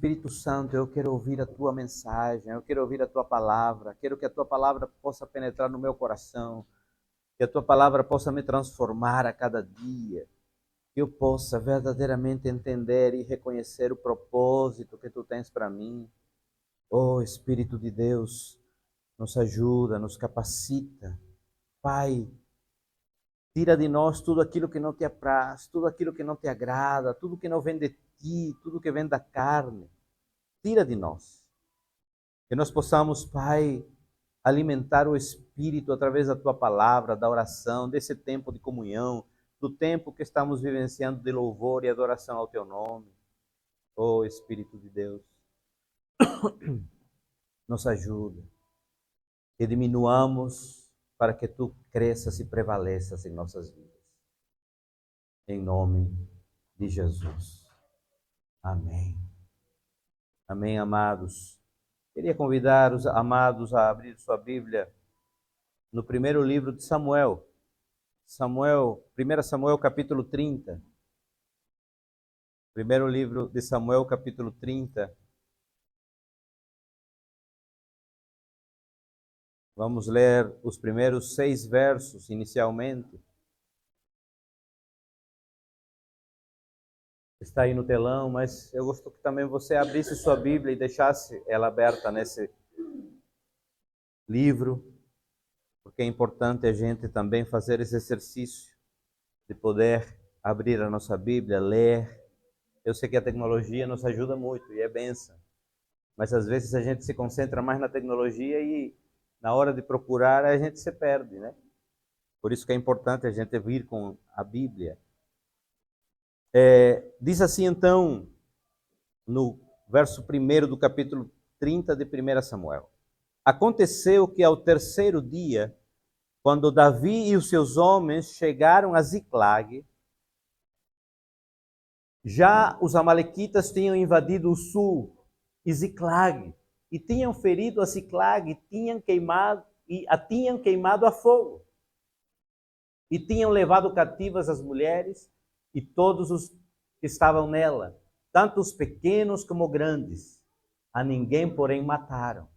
Espírito Santo, eu quero ouvir a tua mensagem, eu quero ouvir a tua palavra, quero que a tua palavra possa penetrar no meu coração, que a tua palavra possa me transformar a cada dia, que eu possa verdadeiramente entender e reconhecer o propósito que tu tens para mim. Oh Espírito de Deus, nos ajuda, nos capacita. Pai, tira de nós tudo aquilo que não te apraz, tudo aquilo que não te agrada, tudo que não vem de ti, tudo que vem da carne. Tira de nós. Que nós possamos, Pai, alimentar o Espírito através da Tua palavra, da oração, desse tempo de comunhão, do tempo que estamos vivenciando de louvor e adoração ao Teu nome. Oh Espírito de Deus, nos ajuda. Que diminuamos para que Tu cresças e prevaleças em nossas vidas. Em nome de Jesus. Amém. Amém, amados. Queria convidar os amados a abrir sua Bíblia no primeiro livro de Samuel. 1 Samuel capítulo 30. Primeiro livro de Samuel capítulo 30. Vamos ler os primeiros 6 versos inicialmente. Está aí no telão, mas eu gosto que também você abrisse sua Bíblia e deixasse ela aberta nesse livro, porque é importante a gente também fazer esse exercício de poder abrir a nossa Bíblia, ler. Eu sei que a tecnologia nos ajuda muito e é bênção, mas às vezes a gente se concentra mais na tecnologia e na hora de procurar a gente se perde, né? Por isso que é importante a gente vir com a Bíblia. Diz assim então, no verso 1 do capítulo 30 de 1 Samuel. Aconteceu que ao terceiro dia, quando Davi e os seus homens chegaram a Ziclag, já os amalequitas tinham invadido o sul e Ziclag, e tinham ferido a Ziclag, a tinham queimado a fogo, e tinham levado cativas as mulheres e todos os que estavam nela, tanto os pequenos como grandes. A ninguém, porém, mataram.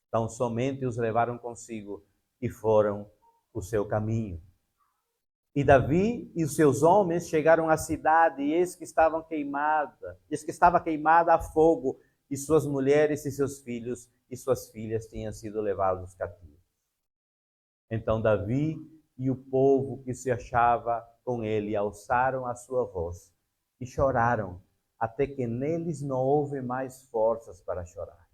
Então somente os levaram consigo e foram o seu caminho. E Davi e os seus homens chegaram à cidade, e eis que estava queimada a fogo, e suas mulheres e seus filhos e suas filhas tinham sido levados cativos. Então Davi e o povo que se achava com ele alçaram a sua voz e choraram, até que neles não houve mais forças para chorar.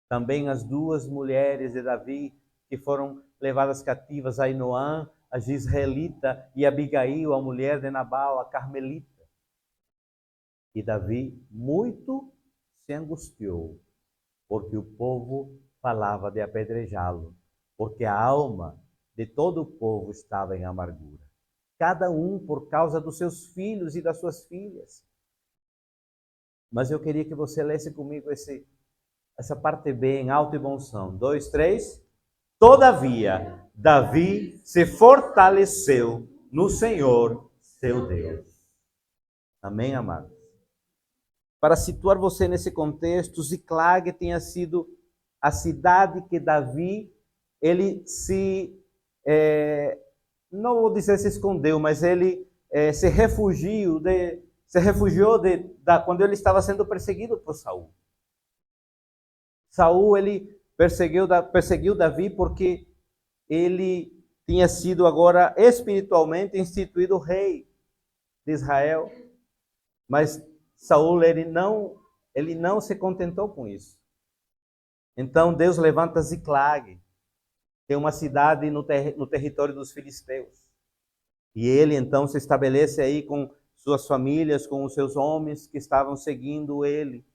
Também as 2 mulheres de Davi que foram levadas cativas, Ainoã, a Gisraelita, e Abigail, a mulher de Nabal, a Carmelita. E Davi muito se angustiou, porque o povo falava de apedrejá-lo, porque a alma de todo o povo estava em amargura, cada um por causa dos seus filhos e das suas filhas. Mas eu queria que você lesse comigo essa parte B em alto e bom som. 2, 3. Todavia, Davi se fortaleceu no Senhor, seu Deus. Amém, amados? Para situar você nesse contexto, Ziclag tinha sido a cidade que Davi, ele não vou dizer se escondeu, mas ele se refugiou quando ele estava sendo perseguido por Saul. Saul, ele perseguiu Davi porque ele tinha sido agora espiritualmente instituído rei de Israel. Mas Saul, ele não se contentou com isso. Então Deus levanta Ziclag, que é uma cidade no território dos filisteus. E ele então se estabelece aí com suas famílias, com os seus homens que estavam seguindo ele.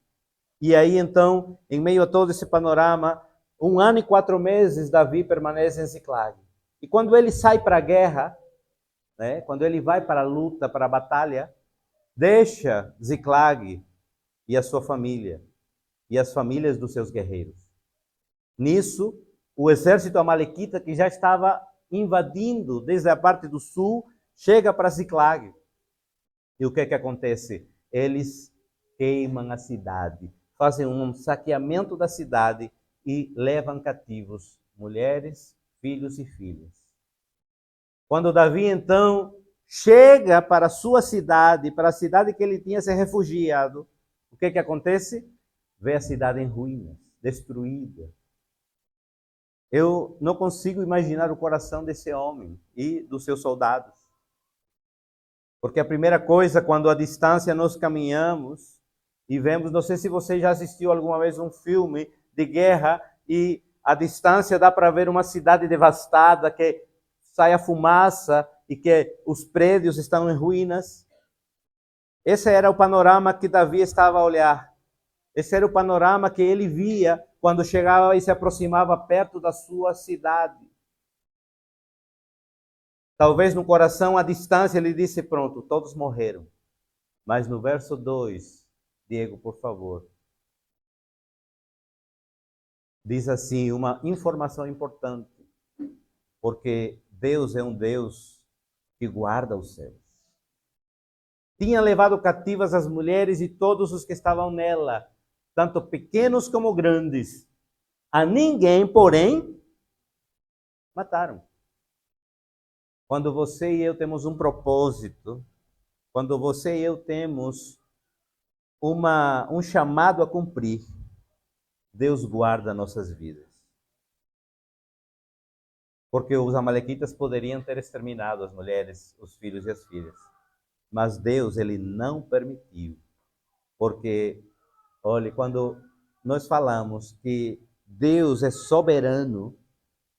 E aí então, em meio a todo esse panorama, 1 ano e 4 meses, Davi permanece em Ziclag. E quando ele sai para a guerra, né, quando ele vai para a luta, para a batalha, deixa Ziclag e a sua família, e as famílias dos seus guerreiros. Nisso, o exército amalequita, que já estava invadindo desde a parte do sul, chega para Ziclag. E o que acontece? Eles queimam a cidade, fazem um saqueamento da cidade e levam cativos mulheres, filhos e filhas. Quando Davi, então, chega para a sua cidade, para a cidade que ele tinha se refugiado, o que acontece? Vê a cidade em ruínas, destruída. Eu não consigo imaginar o coração desse homem e dos seus soldados. Porque a primeira coisa, quando à distância nós caminhamos e vemos, não sei se você já assistiu alguma vez um filme de guerra e à distância dá para ver uma cidade devastada, que sai a fumaça e que os prédios estão em ruínas. Esse era o panorama que Davi estava a olhar. Esse era o panorama que ele via quando chegava e se aproximava perto da sua cidade. Talvez no coração, à distância, ele disse, pronto, todos morreram. Mas no verso 2, Diego, por favor, diz assim, uma informação importante, porque Deus é um Deus que guarda os céus. Tinha levado cativas as mulheres e todos os que estavam nela, tanto pequenos como grandes. A ninguém, porém, mataram. Quando você e eu temos um propósito, quando você e eu temos um chamado a cumprir, Deus guarda nossas vidas. Porque os amalequitas poderiam ter exterminado as mulheres, os filhos e as filhas. Mas Deus, ele não permitiu. Porque, olhe, quando nós falamos que Deus é soberano,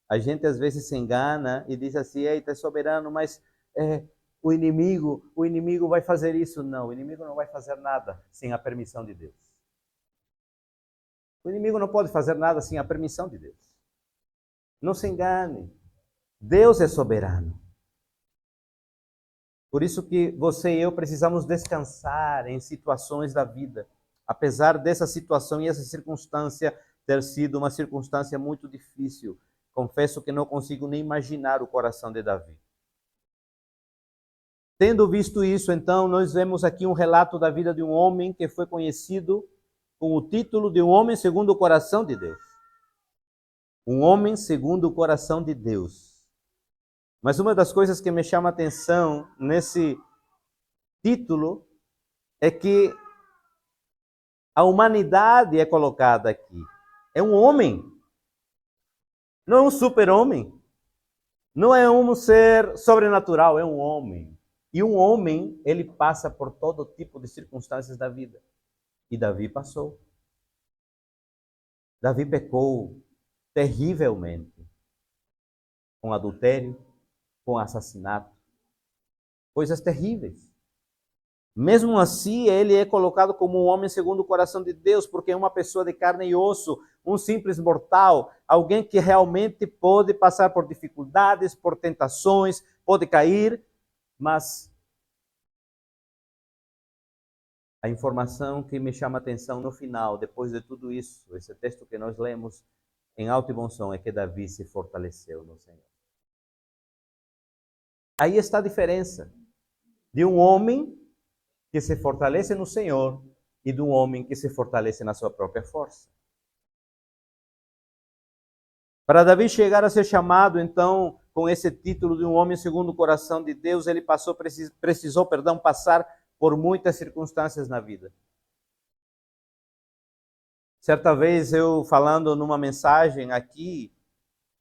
a gente às vezes se engana e diz assim, eita, é soberano, mas o inimigo vai fazer isso. Não, o inimigo não vai fazer nada sem a permissão de Deus. O inimigo não pode fazer nada sem a permissão de Deus. Não se engane. Deus é soberano. Por isso que você e eu precisamos descansar em situações da vida. Apesar dessa situação e essa circunstância ter sido uma circunstância muito difícil, confesso que não consigo nem imaginar o coração de Davi. Tendo visto isso, então, nós vemos aqui um relato da vida de um homem que foi conhecido com o título de um homem segundo o coração de Deus. Um homem segundo o coração de Deus. Mas uma das coisas que me chama a atenção nesse título é que a humanidade é colocada aqui. É um homem. Não é um super-homem. Não é um ser sobrenatural, é um homem. E um homem, ele passa por todo tipo de circunstâncias da vida. E Davi passou. Davi pecou terrivelmente. Com adultério, com assassinato. Coisas terríveis. Mesmo assim, ele é colocado como um homem segundo o coração de Deus, porque é uma pessoa de carne e osso, um simples mortal, alguém que realmente pode passar por dificuldades, por tentações, pode cair, mas a informação que me chama a atenção no final, depois de tudo isso, esse texto que nós lemos em alto e bom som, é que Davi se fortaleceu no Senhor. Aí está a diferença de um homem que se fortalece no Senhor e de um homem que se fortalece na sua própria força. Para Davi chegar a ser chamado, então, com esse título de um homem segundo o coração de Deus, ele precisou passar por muitas circunstâncias na vida. Certa vez eu falando numa mensagem aqui,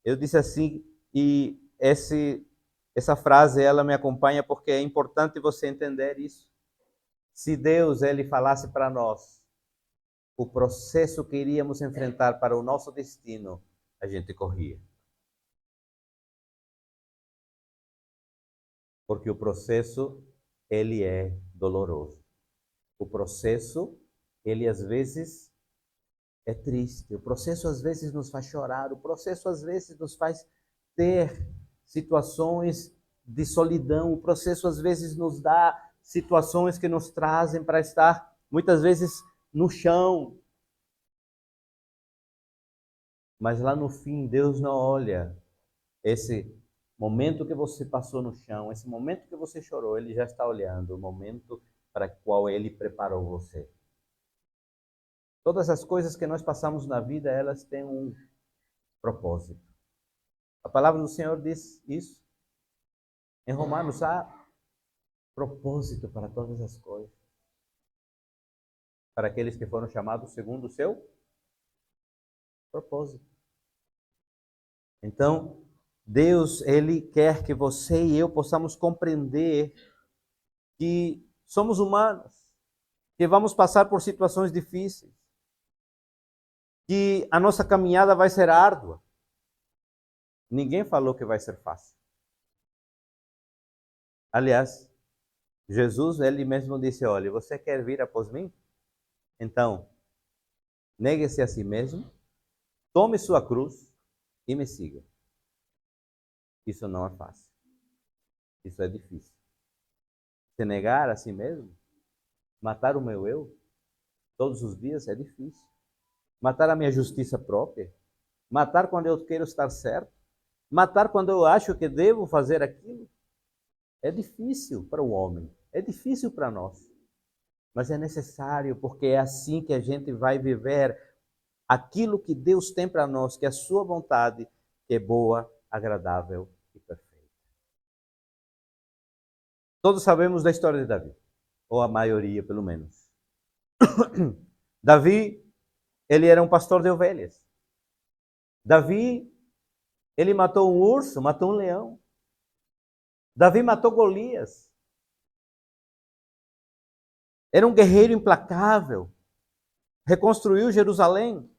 eu disse assim, e essa frase ela me acompanha porque é importante você entender isso. Se Deus ele falasse para nós o processo que iríamos enfrentar para o nosso destino, a gente corria. Porque o processo ele é doloroso. O processo, ele às vezes é triste. O processo às vezes nos faz chorar. O processo às vezes nos faz ter situações de solidão. O processo às vezes nos dá situações que nos trazem para estar muitas vezes no chão. Mas lá no fim, Deus não olha esse momento que você passou no chão, esse momento que você chorou, Ele já está olhando o momento para o qual Ele preparou você. Todas as coisas que nós passamos na vida, elas têm um propósito. A palavra do Senhor diz isso. Em Romanos há propósito para todas as coisas. Para aqueles que foram chamados segundo o seu propósito. Então, Deus, Ele quer que você e eu possamos compreender que somos humanos, que vamos passar por situações difíceis, que a nossa caminhada vai ser árdua. Ninguém falou que vai ser fácil. Aliás, Jesus, Ele mesmo disse, olha, você quer vir após mim? Então, negue-se a si mesmo, tome sua cruz e me siga. Isso não é fácil. Isso é difícil. Se negar a si mesmo, matar o meu eu, todos os dias é difícil. Matar a minha justiça própria, matar quando eu quero estar certo, matar quando eu acho que devo fazer aquilo, é difícil para o homem, é difícil para nós. Mas é necessário, porque é assim que a gente vai viver aquilo que Deus tem para nós, que é a sua vontade, que é boa, agradável e perfeita. Todos sabemos da história de Davi, ou a maioria pelo menos. Davi, ele era um pastor de ovelhas. Davi, ele matou um urso, matou um leão. Davi matou Golias. Era um guerreiro implacável. Reconstruiu Jerusalém.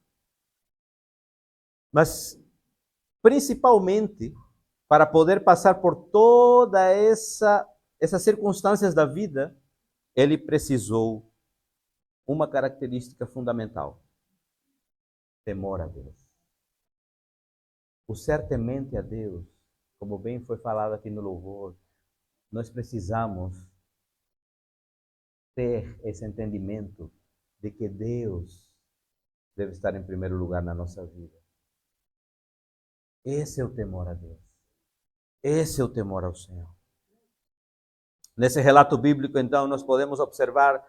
Mas, principalmente, para poder passar por toda essas circunstâncias da vida, ele precisou uma característica fundamental: temor a Deus. O ser temente a Deus, como bem foi falado aqui no louvor, nós precisamos ter esse entendimento de que Deus deve estar em primeiro lugar na nossa vida. Esse é o temor a Deus. Esse é o temor ao Senhor. Nesse relato bíblico, então, nós podemos observar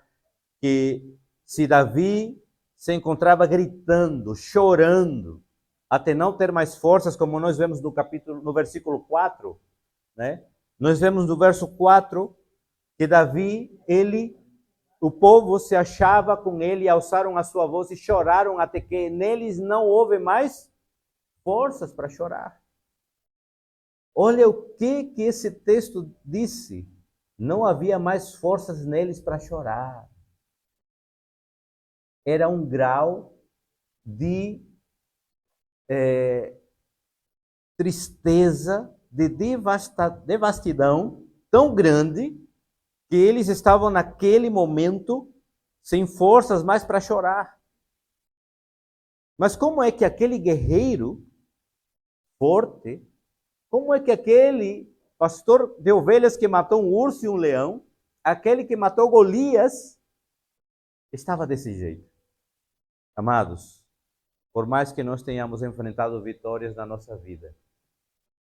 que se Davi se encontrava gritando, chorando, até não ter mais forças, como nós vemos no versículo 4, né? Nós vemos no verso 4 que Davi, o povo se achava com ele, alçaram a sua voz e choraram até que neles não houve mais forças para chorar. Olha o que esse texto disse. Não havia mais forças neles para chorar. Era um grau de tristeza, de devastidão tão grande que eles estavam naquele momento sem forças mais para chorar. Mas como é que aquele guerreiro forte, como é que aquele pastor de ovelhas que matou um urso e um leão, aquele que matou Golias, estava desse jeito? Amados, por mais que nós tenhamos enfrentado vitórias na nossa vida,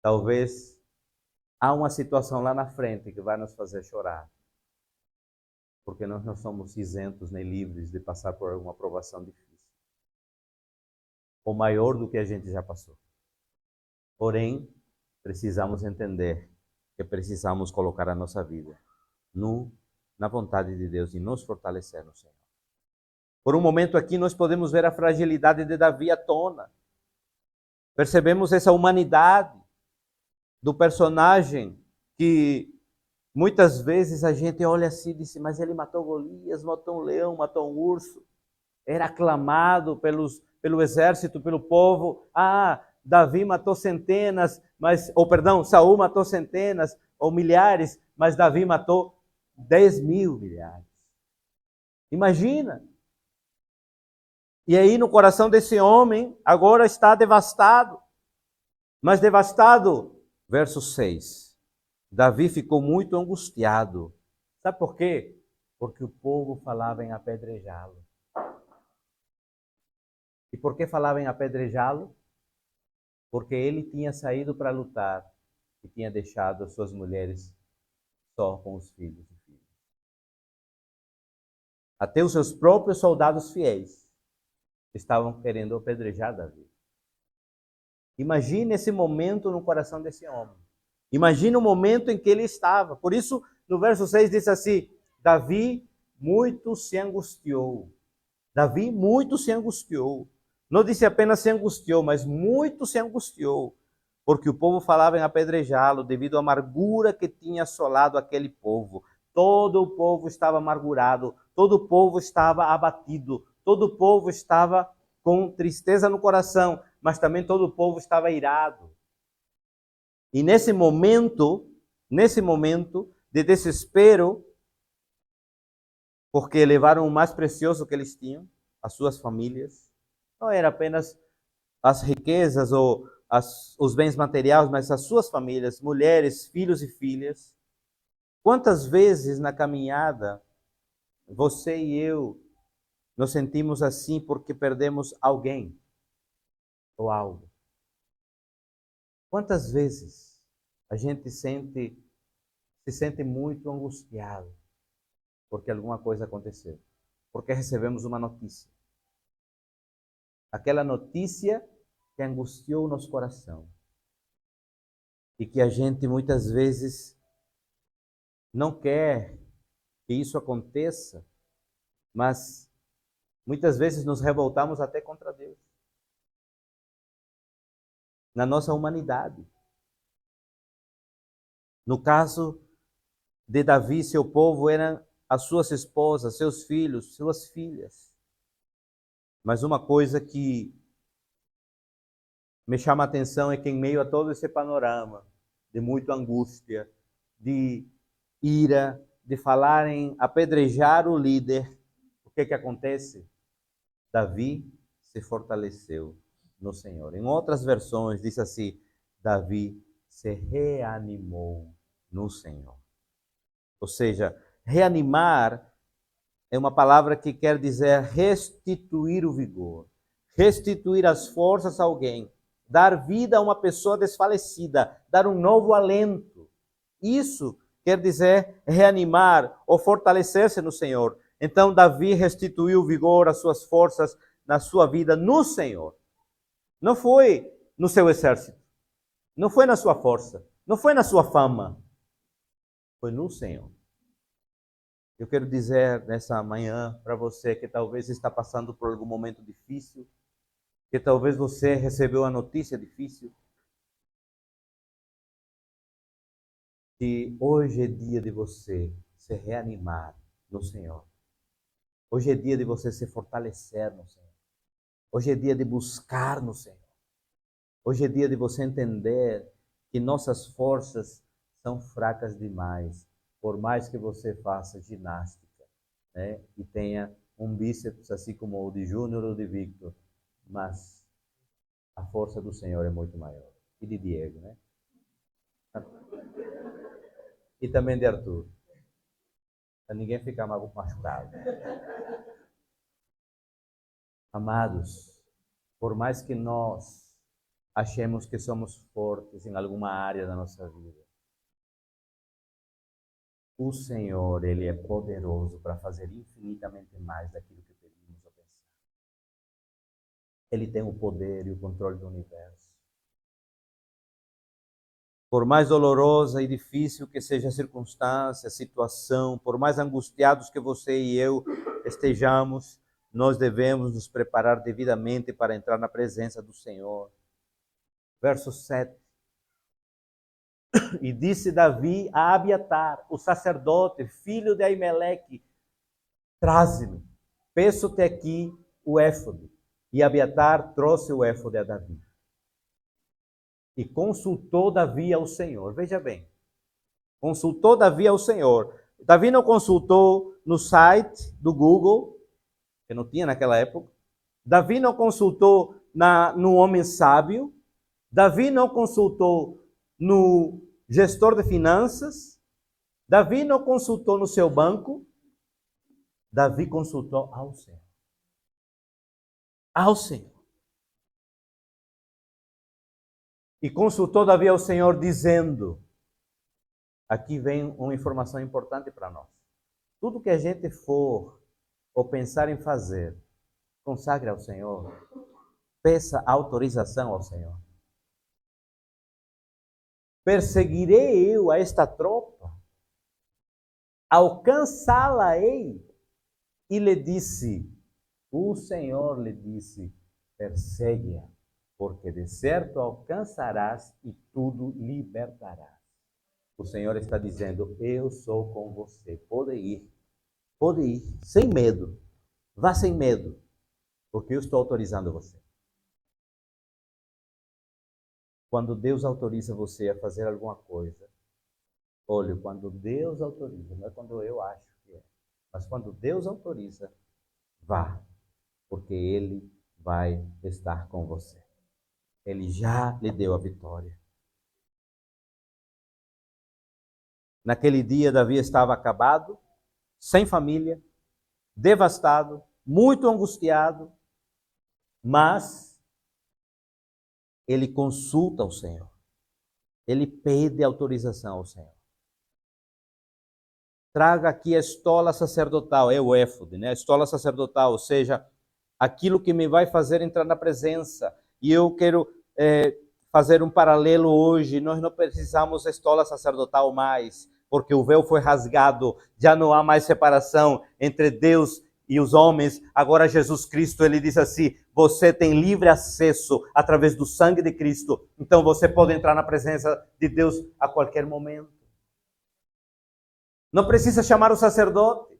talvez há uma situação lá na frente que vai nos fazer chorar. Porque nós não somos isentos nem livres de passar por alguma provação difícil. Ou maior do que a gente já passou. Porém, precisamos entender que precisamos colocar a nossa vida na vontade de Deus e nos fortalecer no Senhor. Por um momento aqui nós podemos ver a fragilidade de Davi à tona. Percebemos essa humanidade do personagem que muitas vezes a gente olha assim e diz, mas ele matou Golias, matou um leão, matou um urso. Era aclamado pelo exército, pelo povo. Davi matou centenas, Saul matou centenas ou milhares, mas Davi matou 10.000 milhares. Imagina! E aí no coração desse homem, agora está devastado. Mas devastado, verso 6. Davi ficou muito angustiado. Sabe por quê? Porque o povo falava em apedrejá-lo. E por que falava em apedrejá-lo? Porque ele tinha saído para lutar e tinha deixado as suas mulheres só com os filhos e filhas. Até os seus próprios soldados fiéis estavam querendo apedrejar Davi. Imagine esse momento no coração desse homem. Imagine o momento em que ele estava. Por isso, no verso 6 diz assim: Davi muito se angustiou. Davi muito se angustiou. Não disse apenas se angustiou, mas muito se angustiou, porque o povo falava em apedrejá-lo devido à amargura que tinha assolado aquele povo. Todo o povo estava amargurado, todo o povo estava abatido, todo o povo estava com tristeza no coração, mas também todo o povo estava irado. E nesse momento de desespero, porque levaram o mais precioso que eles tinham, as suas famílias, não era apenas as riquezas ou os bens materiais, mas as suas famílias, mulheres, filhos e filhas. Quantas vezes na caminhada, você e eu nos sentimos assim porque perdemos alguém ou algo? Quantas vezes a gente se sente muito angustiado porque alguma coisa aconteceu, porque recebemos uma notícia. Aquela notícia que angustiou o nosso coração e que a gente muitas vezes não quer que isso aconteça, mas muitas vezes nos revoltamos até contra Deus. Na nossa humanidade. No caso de Davi, seu povo eram as suas esposas, seus filhos, suas filhas. Mas uma coisa que me chama a atenção é que em meio a todo esse panorama de muita angústia, de ira, de falar em apedrejar o líder, o que acontece? Davi se fortaleceu no Senhor. Em outras versões diz assim: Davi se reanimou no Senhor. Ou seja, reanimar é uma palavra que quer dizer restituir o vigor, restituir as forças a alguém, dar vida a uma pessoa desfalecida, dar um novo alento. Isso quer dizer reanimar ou fortalecer-se no Senhor. Então, Davi restituiu o vigor, as suas forças na sua vida no Senhor. Não foi no seu exército, não foi na sua força, não foi na sua fama, foi no Senhor. Eu quero dizer nessa manhã para você que talvez está passando por algum momento difícil, que talvez você recebeu a notícia difícil, que hoje é dia de você se reanimar no Senhor. Hoje é dia de você se fortalecer no Senhor. Hoje é dia de buscar no Senhor. Hoje é dia de você entender que nossas forças são fracas demais, por mais que você faça ginástica, né? E tenha um bíceps assim como o de Júnior ou de Victor, mas a força do Senhor é muito maior. E de Diego, né? E também de Arthur. Para ninguém ficar machucado. Amados, por mais que nós achemos que somos fortes em alguma área da nossa vida, o Senhor, Ele é poderoso para fazer infinitamente mais daquilo que pedimos ou pensamos. Ele tem o poder e o controle do universo. Por mais dolorosa e difícil que seja a circunstância, a situação, por mais angustiados que você e eu estejamos, nós devemos nos preparar devidamente para entrar na presença do Senhor. Verso 7. E disse Davi a Abiatar, o sacerdote, filho de Aimeleque: traze-me, peço-te aqui o éfode. E Abiatar trouxe o éfode a Davi. E consultou Davi ao Senhor. Veja bem, consultou Davi ao Senhor. Davi não consultou no site do Google, que não tinha naquela época. Davi não consultou no homem sábio. Davi não consultou no gestor de finanças. Davi não consultou no seu banco. Davi consultou ao Senhor. Ao Senhor. E consultou Davi ao Senhor dizendo, aqui vem uma informação importante para nós. Tudo que a gente for ou pensar em fazer, Consagre ao Senhor. Peça autorização ao Senhor. Perseguirei eu a esta tropa, alcançá-la-ei. E lhe disse, o Senhor lhe disse, persegue-a, porque de certo alcançarás e tudo libertarás. O Senhor está dizendo, eu sou com você, pode ir, sem medo, vá sem medo, porque eu estou autorizando você. Quando Deus autoriza você a fazer alguma coisa, olha, quando Deus autoriza, não é quando eu acho que é, mas quando Deus autoriza, vá, porque Ele vai estar com você. Ele já lhe deu a vitória. Naquele dia, Davi estava acabado, sem família, devastado, muito angustiado, mas ele consulta o Senhor. Ele pede autorização ao Senhor. Traga aqui a estola sacerdotal, é o éfode, né? A estola sacerdotal, ou seja, aquilo que me vai fazer entrar na presença. E eu quero fazer um paralelo hoje. Nós não precisamos da estola sacerdotal mais, porque o véu foi rasgado, já não há mais separação entre Deus e os homens. Agora Jesus Cristo, ele diz assim, você tem livre acesso através do sangue de Cristo, então você pode entrar na presença de Deus a qualquer momento. Não precisa chamar o sacerdote,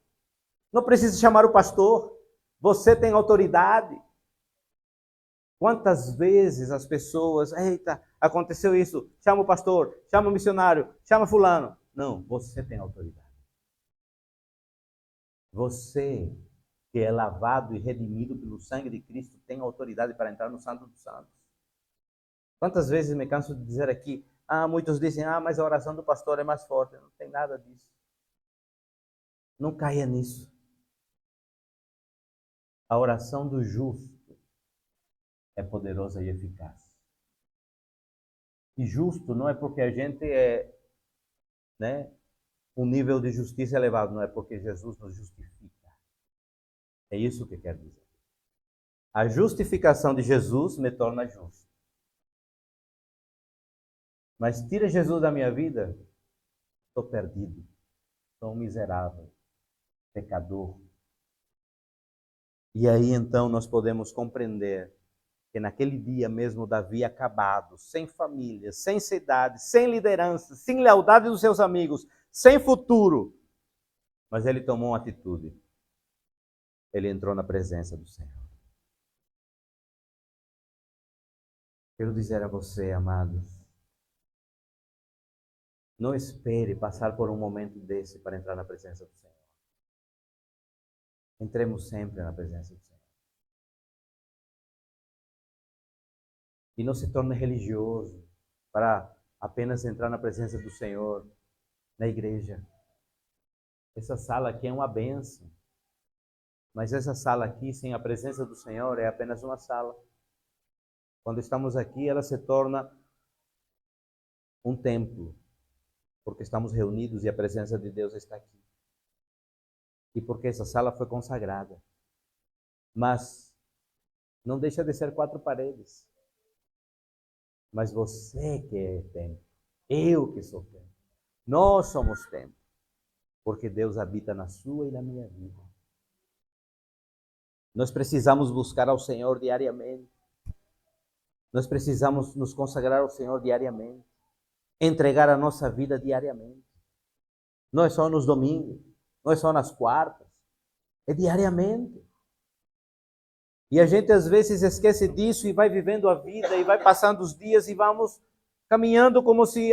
não precisa chamar o pastor, você tem autoridade. Quantas vezes as pessoas, eita, aconteceu isso, chama o pastor, chama o missionário, chama fulano. Não, você tem autoridade. Você, que é lavado e redimido pelo sangue de Cristo, tem autoridade para entrar no Santo dos Santos. Quantas vezes me canso de dizer aqui, muitos dizem, mas a oração do pastor é mais forte. Não tem nada disso. Não caia nisso. A oração do justo é poderosa e eficaz. E justo não é porque a gente é, um nível de justiça elevado, não é porque Jesus nos justifica. É isso que quer dizer. A justificação de Jesus me torna justo. Mas tira Jesus da minha vida, estou perdido, sou um miserável, pecador. E aí então nós podemos compreender que naquele dia mesmo Davi acabado, sem família, sem cidade, sem liderança, sem lealdade dos seus amigos, sem futuro, mas ele tomou uma atitude. Ele entrou na presença do Senhor. Quero dizer a você, amados, não espere passar por um momento desse para entrar na presença do Senhor. Entremos sempre na presença do Senhor. E não se torne religioso para apenas entrar na presença do Senhor na igreja. Essa sala aqui é uma bênção. Mas essa sala aqui, sem a presença do Senhor, é apenas uma sala. Quando estamos aqui, ela se torna um templo, porque estamos reunidos e a presença de Deus está aqui. E porque essa sala foi consagrada. Mas não deixa de ser 4 paredes. Mas você que é templo, eu que sou templo, nós somos templo, porque Deus habita na sua e na minha vida. Nós precisamos buscar ao Senhor diariamente. Nós precisamos nos consagrar ao Senhor diariamente. Entregar a nossa vida diariamente. Não é só nos domingos, não é só nas quartas, é diariamente. E a gente às vezes esquece disso e vai vivendo a vida e vai passando os dias e vamos caminhando como se,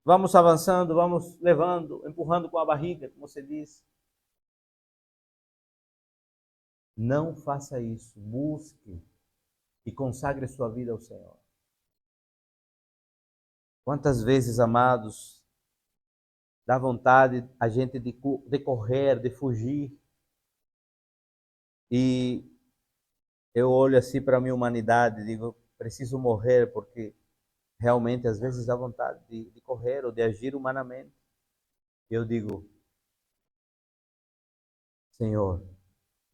vamos avançando, vamos levando, empurrando com a barriga, como você diz. Não faça isso, busque e consagre sua vida ao Senhor. Quantas vezes, amados, dá vontade a gente de correr, de fugir. E eu olho assim para a minha humanidade e digo, preciso morrer, porque realmente às vezes dá vontade de correr ou de agir humanamente. E eu digo, Senhor,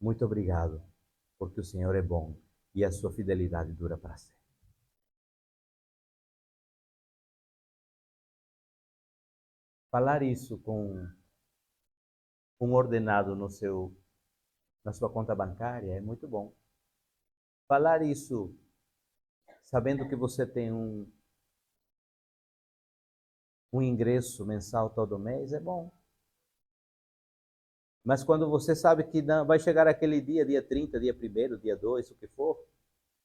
muito obrigado, porque o Senhor é bom e a sua fidelidade dura para sempre. Falar isso com um ordenado na sua conta bancária é muito bom. Falar isso sabendo que você tem um ingresso mensal todo mês é bom. Mas quando você sabe que não, vai chegar aquele dia 30, dia 1º, dia 2, o que for,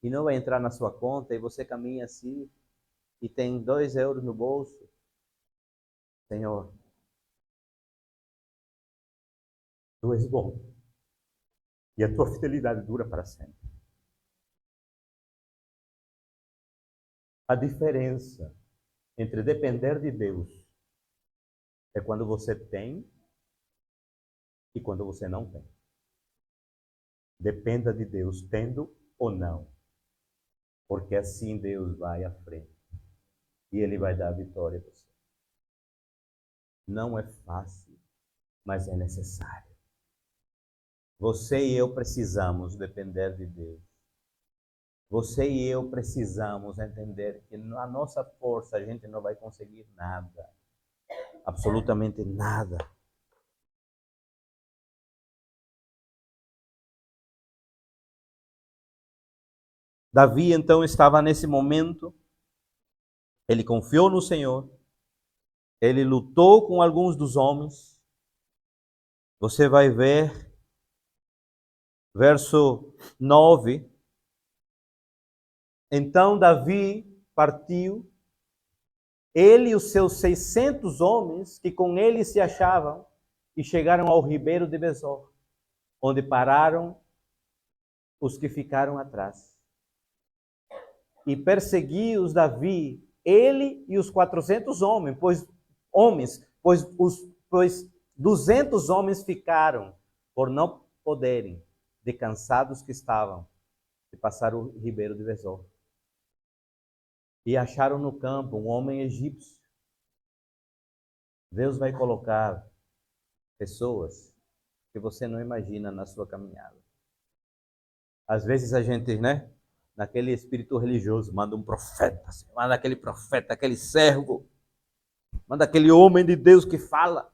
e não vai entrar na sua conta, e você caminha assim, e tem 2 euros no bolso, Senhor, Tu és bom, e a Tua fidelidade dura para sempre. A diferença entre depender de Deus é quando você tem e quando você não tem. Dependa de Deus, tendo ou não, porque assim Deus vai à frente e Ele vai dar a vitória a você. Não é fácil, mas é necessário. Você e eu precisamos depender de Deus. Você e eu precisamos entender que na nossa força a gente não vai conseguir nada, absolutamente nada. Davi então estava nesse momento, ele confiou no Senhor, ele lutou com alguns dos homens. Você vai ver, verso 9. Então Davi partiu, ele e os seus 600 homens que com ele se achavam, e chegaram ao ribeiro de Besor, onde pararam os que ficaram atrás. E perseguiu-os Davi, ele e os 400 homens, pois 200 homens ficaram, por não poderem, de cansados que estavam, de passar o ribeiro de Besor. E acharam no campo um homem egípcio. Deus vai colocar pessoas que você não imagina na sua caminhada. Às vezes a gente, naquele espírito religioso, manda um profeta, manda aquele profeta, aquele servo, manda aquele homem de Deus que fala.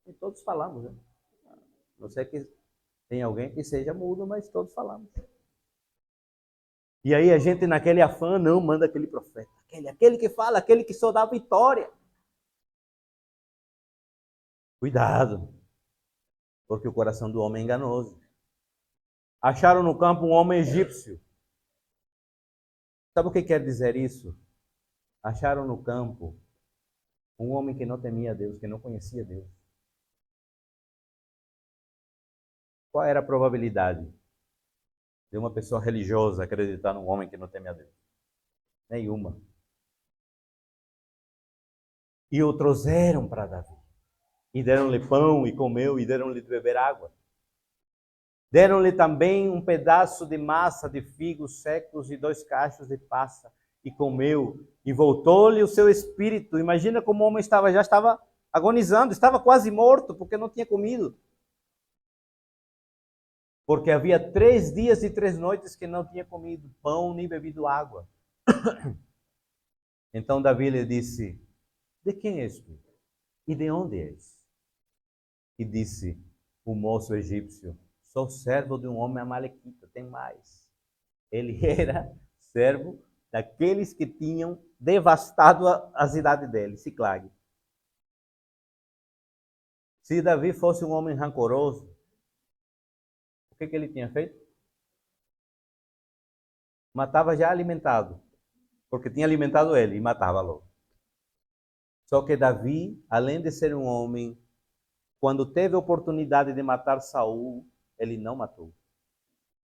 E todos falamos, né? Não sei que tem alguém que seja mudo, mas todos falamos. E aí a gente naquele afã, não, manda aquele profeta, aquele que fala, aquele que só dá vitória. Cuidado, porque o coração do homem é enganoso. Acharam no campo um homem egípcio. Sabe o que quer dizer isso? Acharam no campo um homem que não temia Deus, que não conhecia Deus. Qual era a probabilidade de uma pessoa religiosa acreditar num homem que não teme a Deus? Nenhuma. E o trouxeram para Davi. E deram-lhe pão e comeu, e deram-lhe de beber água. Deram-lhe também um pedaço de massa de figos secos e 2 cachos de passa. E comeu, e voltou-lhe o seu espírito. Imagina como o homem já estava agonizando, estava quase morto, porque não tinha comido. Porque havia 3 dias e 3 noites que não tinha comido pão nem bebido água. Então Davi lhe disse: de quem és tu? E de onde és? E disse o moço egípcio: sou servo de um homem amalequita. Tem mais. Ele era servo daqueles que tinham devastado a cidade dele, Siclag. Se Davi fosse um homem rancoroso, o que ele tinha feito? Matava já alimentado, porque tinha alimentado ele e matava logo. Só que Davi, além de ser um homem, quando teve a oportunidade de matar Saul, ele não matou,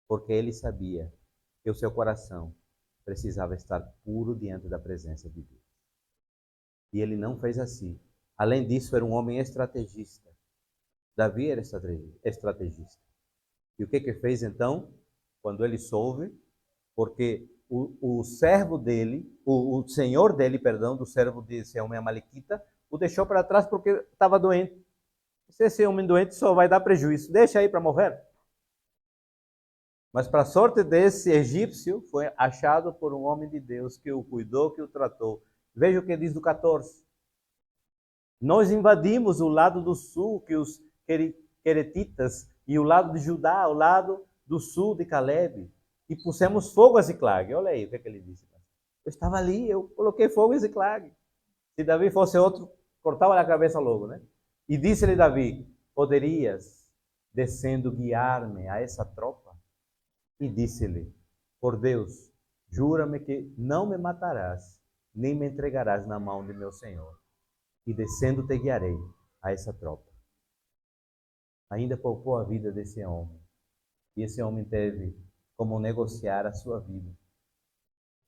porque ele sabia que o seu coração precisava estar puro diante da presença de Deus. E ele não fez assim. Além disso, era um homem estrategista. Davi era estrategista. E o que fez então? Quando ele soube, porque o servo dele, o senhor dele, perdão, do servo desse homem amalequita, o deixou para trás porque estava doente. Se esse homem doente só vai dar prejuízo, deixa aí para morrer. Mas para a sorte desse egípcio, foi achado por um homem de Deus que o cuidou, que o tratou. Veja o que diz do 14. Nós invadimos o lado do sul, que os queretitas, e o lado de Judá, o lado do sul de Caleb, e pusemos fogo a Ziclag. Olha aí o que ele disse. Eu estava ali, eu coloquei fogo em Ziclag. Se Davi fosse outro, cortava a cabeça logo, né? E disse-lhe Davi, poderias, descendo, guiar-me a essa tropa? E disse-lhe, por Deus, jura-me que não me matarás, nem me entregarás na mão de meu senhor. E descendo te guiarei a essa tropa. Ainda poupou a vida desse homem. E esse homem teve como negociar a sua vida.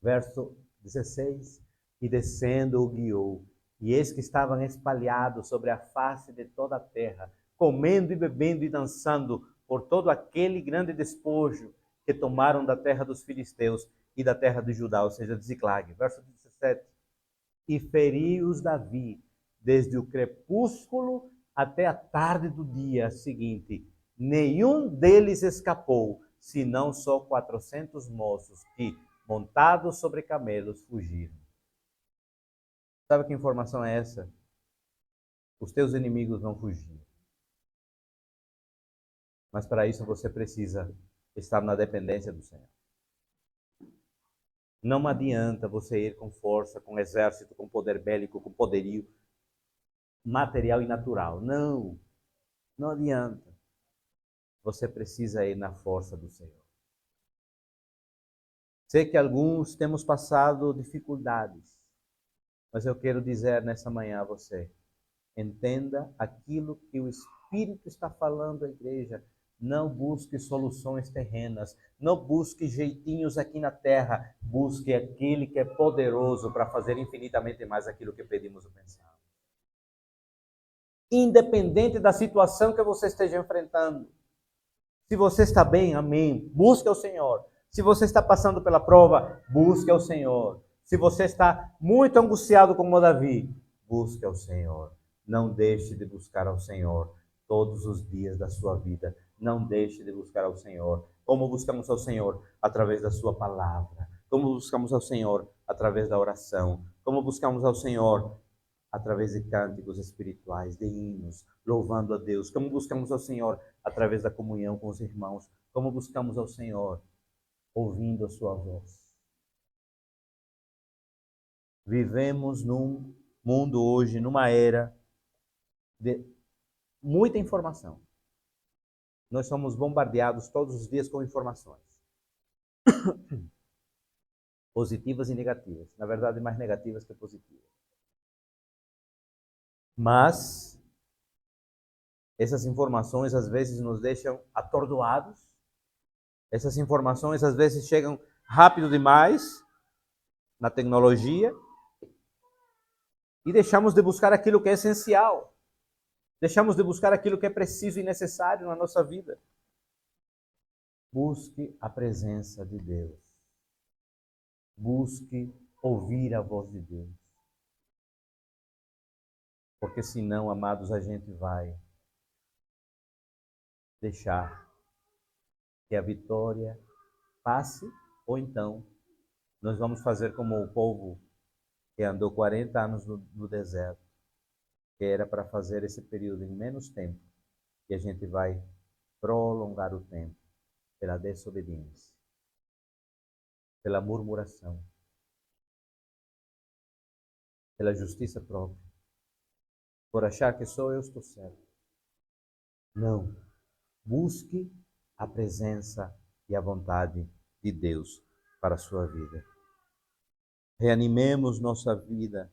Verso 16. E descendo o guiou. E eis que estavam espalhados sobre a face de toda a terra, comendo e bebendo e dançando por todo aquele grande despojo que tomaram da terra dos filisteus e da terra de Judá, ou seja, de Ziclag. Verso 17. E feriu-os Davi desde o crepúsculo até a tarde do dia seguinte. Nenhum deles escapou, senão só 400 moços que, montados sobre camelos, fugiram. Sabe que informação é essa? Os teus inimigos vão fugir. Mas para isso você precisa estar na dependência do Senhor. Não adianta você ir com força, com exército, com poder bélico, com poderio material e natural. Não, não adianta. Você precisa ir na força do Senhor. Sei que alguns temos passado dificuldades, mas eu quero dizer nessa manhã a você, entenda aquilo que o Espírito está falando à igreja. Não busque soluções terrenas, não busque jeitinhos aqui na terra, busque aquele que é poderoso para fazer infinitamente mais aquilo que pedimos ou pensamos. Independente da situação que você esteja enfrentando. Se você está bem, amém, busque ao Senhor. Se você está passando pela prova, busque ao Senhor. Se você está muito angustiado como Davi, busque ao Senhor. Não deixe de buscar ao Senhor todos os dias da sua vida. Não deixe de buscar ao Senhor. Como buscamos ao Senhor? Através da sua palavra. Como buscamos ao Senhor? Através da oração. Como buscamos ao Senhor? Através de cânticos espirituais, de hinos, louvando a Deus. Como buscamos ao Senhor? Através da comunhão com os irmãos. Como buscamos ao Senhor? Ouvindo a sua voz. Vivemos num mundo hoje, numa era de muita informação. Nós somos bombardeados todos os dias com informações. Positivas e negativas. Na verdade, mais negativas que positivas. Mas essas informações às vezes nos deixam atordoados. Essas informações às vezes chegam rápido demais na tecnologia e deixamos de buscar aquilo que é essencial. Deixamos de buscar aquilo que é preciso e necessário na nossa vida. Busque a presença de Deus. Busque ouvir a voz de Deus. Porque senão, amados, a gente vai deixar que a vitória passe, ou então nós vamos fazer como o povo que andou 40 anos no deserto, que era para fazer esse período em menos tempo, e a gente vai prolongar o tempo pela desobediência, pela murmuração, pela justiça própria, por achar que só eu estou certo. Não. Busque a presença e a vontade de Deus para a sua vida. Reanimemos nossa vida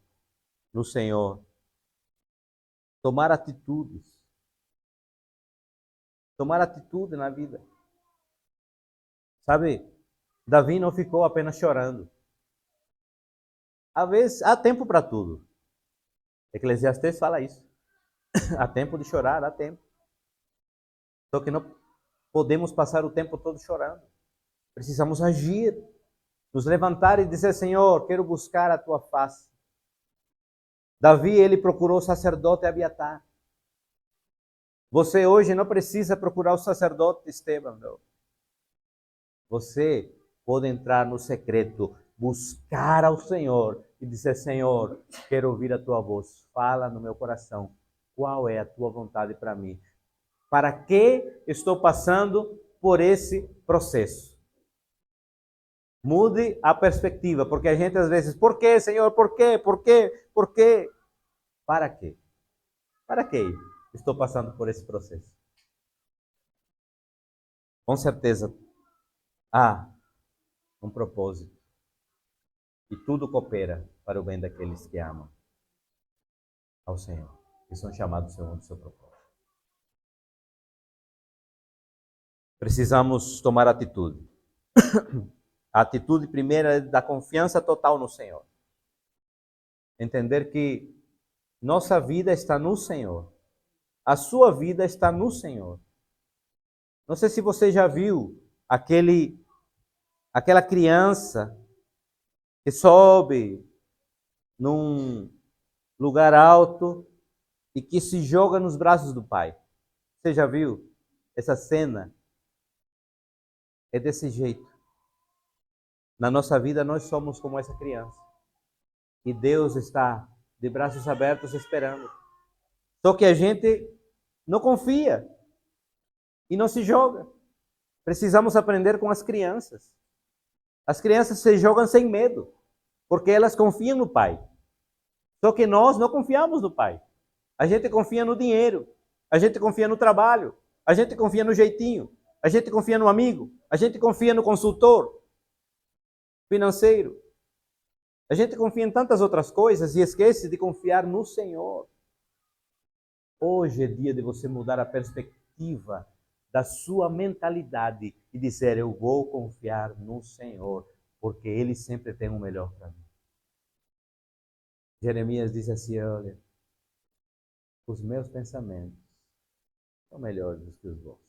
no Senhor. Tomar atitudes. Tomar atitude na vida. Sabe, Davi não ficou apenas chorando. Às vezes, há tempo para tudo. Eclesiastes fala isso. Há tempo de chorar, há tempo. Só que não podemos passar o tempo todo chorando. Precisamos agir. Nos levantar e dizer, Senhor, quero buscar a tua face. Davi, ele procurou o sacerdote Abiatar. Você hoje não precisa procurar o sacerdote Esteban, não. Você pode entrar no secreto, buscar ao Senhor e dizer: Senhor, quero ouvir a tua voz. Fala no meu coração. Qual é a tua vontade para mim? Para que estou passando por esse processo? Mude a perspectiva, porque a gente às vezes, por quê, Senhor? Por quê? Por quê? Por quê? Para quê? Para que estou passando por esse processo? Com certeza há um propósito e tudo coopera para o bem daqueles que amam ao Senhor e são chamados segundo o seu propósito. Precisamos tomar atitude. A atitude primeira é da confiança total no Senhor. Entender que nossa vida está no Senhor. A sua vida está no Senhor. Não sei se você já viu aquela criança que sobe num lugar alto e que se joga nos braços do pai. Você já viu essa cena? É desse jeito. Na nossa vida nós somos como essa criança. E Deus está de braços abertos esperando. Só que a gente não confia e não se joga. Precisamos aprender com as crianças. As crianças se jogam sem medo, porque elas confiam no pai. Só que nós não confiamos no pai. A gente confia no dinheiro, a gente confia no trabalho, a gente confia no jeitinho, a gente confia no amigo, a gente confia no consultor financeiro. A gente confia em tantas outras coisas e esquece de confiar no Senhor. Hoje é dia de você mudar a perspectiva da sua mentalidade e dizer: eu vou confiar no Senhor, porque Ele sempre tem o melhor para mim. Jeremias diz assim: olha, os meus pensamentos são melhores do que os vossos.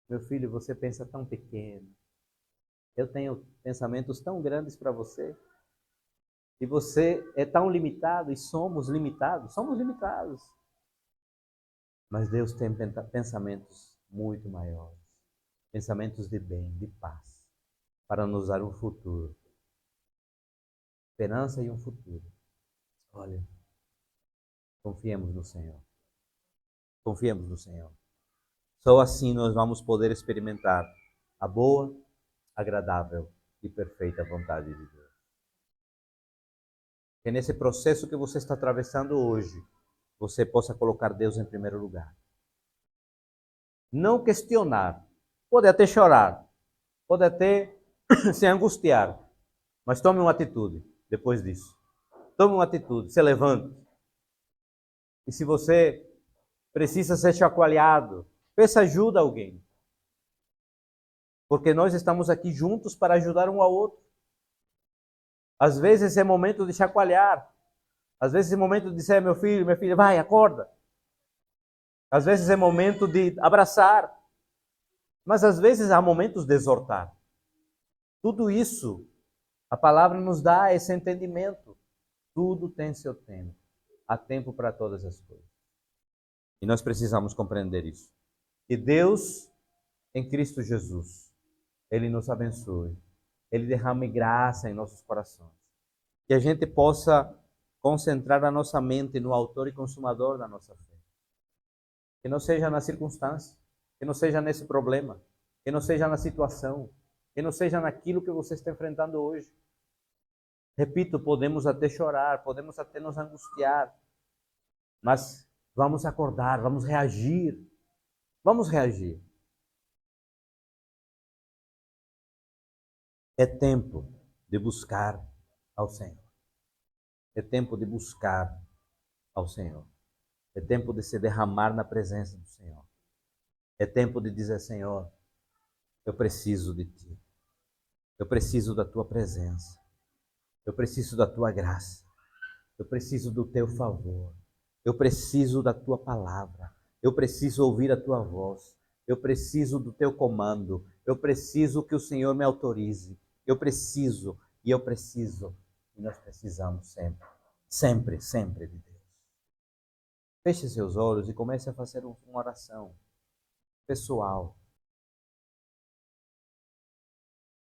Meu filho, você pensa tão pequeno. Eu tenho pensamentos tão grandes para você. E você é tão limitado, e somos limitados. Somos limitados. Mas Deus tem pensamentos muito maiores. Pensamentos de bem, de paz. Para nos dar um futuro. Esperança e um futuro. Olha, confiemos no Senhor. Confiemos no Senhor. Só assim nós vamos poder experimentar a boa, agradável e perfeita vontade de Deus. Que nesse processo que você está atravessando hoje, você possa colocar Deus em primeiro lugar. Não questionar. Pode até chorar. Pode até se angustiar. Mas tome uma atitude depois disso. Tome uma atitude. Se levante. E se você precisa ser chacoalhado, peça ajuda a alguém. Porque nós estamos aqui juntos para ajudar um ao outro. Às vezes é momento de chacoalhar. Às vezes é momento de dizer: meu filho, minha filha, vai, acorda. Às vezes é momento de abraçar. Mas às vezes há momentos de exortar. Tudo isso, a palavra nos dá esse entendimento. Tudo tem seu tempo. Há tempo para todas as coisas. E nós precisamos compreender isso. E Deus, em Cristo Jesus, Ele nos abençoe. Ele derrame graça em nossos corações. Que a gente possa concentrar a nossa mente no autor e consumador da nossa fé. Que não seja na circunstância, que não seja nesse problema, que não seja na situação, que não seja naquilo que você está enfrentando hoje. Repito, podemos até chorar, podemos até nos angustiar, mas vamos acordar, vamos reagir. Vamos reagir. É tempo de buscar ao Senhor. É tempo de buscar ao Senhor. É tempo de se derramar na presença do Senhor. É tempo de dizer: Senhor, eu preciso de Ti. Eu preciso da Tua presença. Eu preciso da Tua graça. Eu preciso do Teu favor. Eu preciso da Tua palavra. Eu preciso ouvir a Tua voz. Eu preciso do Teu comando. Eu preciso que o Senhor me autorize. Eu preciso e eu preciso. E nós precisamos sempre. Sempre, sempre de Deus. Feche seus olhos e comece a fazer uma oração pessoal.